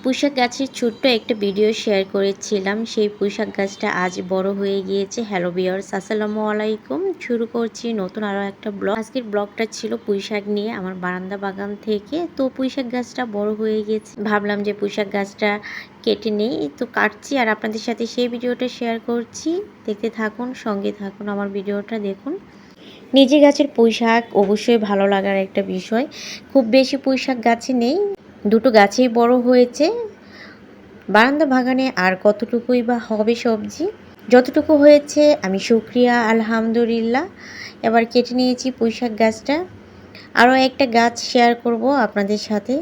পুঁইশাক গাছের ছোট্ট একটা ভিডিও শেয়ার করেছিলাম। সেই পুঁইশাক গাছটা আজ বড় হয়ে গিয়েছে। হ্যালো ভিউয়ার্স, আসসালামু আলাইকুম। শুরু করছি নতুন আরও একটা ব্লগ। আজকের ব্লগটা ছিল পুঁইশাক নিয়ে আমার বারান্দা বাগান থেকে। তো পুঁইশাক গাছটা বড় হয়ে গেছে, ভাবলাম যে পুঁইশাক গাছটা কেটে নেই, তো কাটছি আর আপনাদের সাথে সেই ভিডিওটা শেয়ার করছি। দেখতে থাকুন, সঙ্গে থাকুন, আমার ভিডিওটা দেখুন। নিজের গাছের পুঁইশাক অবশ্যই ভালো লাগার একটা বিষয়। খুব বেশি পুঁইশাক গাছে নেই, দুটো গাছেই বড় হয়েছে। বারান্দা বাগানে আর কতটুকুই বা হবে সবজি, যতটুকু হয়েছে আমি শুকরিয়া আলহামদুলিল্লাহ। এবার কেটে নিয়েছি পুঁইশাক গাছটা। আরও একটা গাছ শেয়ার করব আপনাদের সাথে।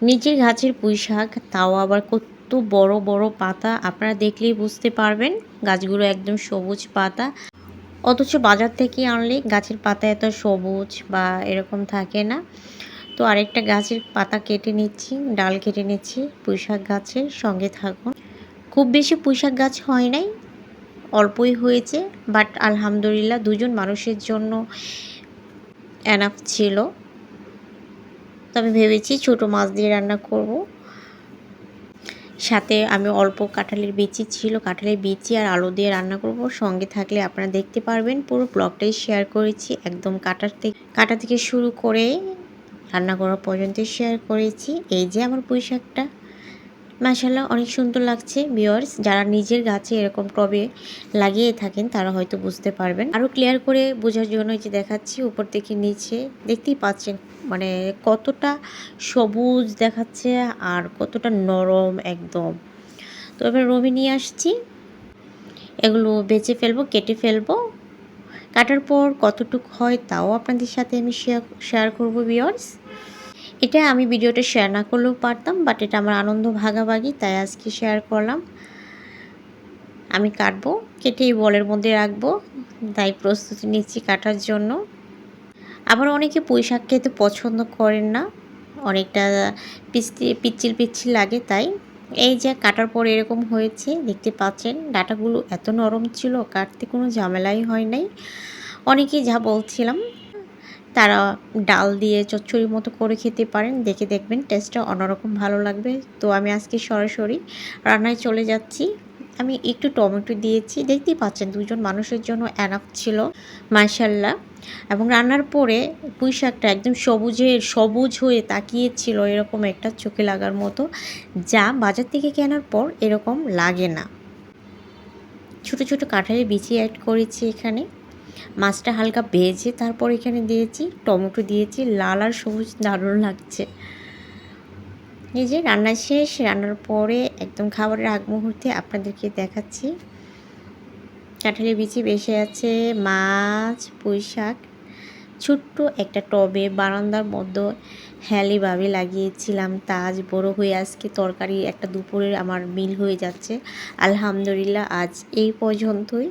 নিজের গাছের পুঁইশাক, তাও আবার কত বড় বড় পাতা, আপনারা দেখলেই বুঝতে পারবেন। গাছগুলো একদম সবুজ পাতা, অথচ বাজার থেকে আনলে গাছের পাতা এত সবুজ বা এরকম থাকে না। তো আরেকটা গাছের পাতা কেটে নিচ্ছি, ডাল কেটে নিচ্ছি পুঁইশাক গাছের, সঙ্গে থাকুন। খুব বেশি পুঁইশাক গাছ হয় নাই, অল্পই হয়েছে, বাট আলহামদুলিল্লাহ দুজন মানুষের জন্য এনাফ ছিল। তবে ভেবেছি ছোট মাছ দিয়ে রান্না করব। সাথে আমি অল্প কাঁঠালের বিচি ছিল, কাঁঠালের বিচি আর আলু দিয়ে রান্না করব। সঙ্গে থাকলে আপনারা দেখতে পারবেন। পুরো ব্লগটাই শেয়ার করেছি, একদম কাটা থেকে শুরু করে রান্না করা পর্যন্ত শেয়ার করেছি। এই যে আমার পুঁইশাকটা, মাশাআল্লাহ অনেক সুন্দর লাগছে। ভিউয়ার্স, যারা নিজের গাছে এরকম টবে লাগিয়ে থাকেন তারা হয়তো বুঝতে পারবেন। আরও ক্লিয়ার করে বোঝার জন্য যে দেখাচ্ছি, উপর থেকে নিচে দেখতেই পাচ্ছেন মানে কতটা সবুজ দেখাচ্ছে আর কতটা নরম একদম। তো এবার রবি নিয়ে আসছি, এগুলো বেছে ফেলবো, কেটে ফেলবো। কাটার পর কতটুকু হয় তাও আপনাদের সাথে আমি শেয়ার করবো ভিউয়ার্স। এটা আমি ভিডিওটা শেয়ার না করলেও পারতাম, বাট এটা আমার আনন্দ ভাগাভাগি, তাই আজকে শেয়ার করলাম। আমি কাটবো, কেটেই বলের মধ্যে রাখবো, তাই প্রস্তুতি নিচ্ছি কাটার জন্য। আবার অনেকে পুঁইশাক খেতে পছন্দ করেন না, অনেকটা পিচ্ছিল পিচ্ছিল লাগে, তাই এই যে কাটার পর এরকম হয়েছে দেখতে পাচ্ছেন। ডাঁটাগুলো এত নরম ছিল, কাটতে কোনো ঝামেলাই হয় নাই। অনেকেই যা বলছিলাম, তারা ডাল দিয়ে চচ্চড়ির মতো করে খেতে পারেন, দেখে দেখবেন টেস্টটা অন্যরকম ভালো লাগবে। তো আমি আজকে সরাসরি রান্নায় চলে যাচ্ছি। আমি একটু টমেটো দিয়েছি, দেখতেই পাচ্ছেন দুজন মানুষের জন্য এনাফ ছিল মাশাআল্লাহ। এবং রান্নার পরে পুঁইশাকটা একদম সবুজ হয়ে তাকিয়েছিল, এরকম একটা চোখে লাগার মতো, যা বাজার থেকে কেনার পর এরকম লাগে না। ছোট ছোট কাঁঠালের বিচি অ্যাড করেছি এখানে। মাছটা হালকা ভেজে তারপর এখানে দিয়েছি, টমেটো দিয়েছি, লাল আর সবুজ দারুণ লাগছে। এই যে রান্না শেষ, রান্নার পরে একদম খাবারের আগ মুহূর্তে আপনাদেরকে দেখাচ্ছি। কাঁঠালের বিচি বেশি আছে, মাছ, পুঁইশাক ছোট্ট একটা টবে বারান্দার মধ্যে হেলিভাবে লাগিয়েছিলাম। তা আজ বড় হয়ে আজকে তরকারি একটা দুপুরের আমার মিল হয়ে যাচ্ছে। আলহামদুলিল্লাহ, আজ এই পর্যন্তই।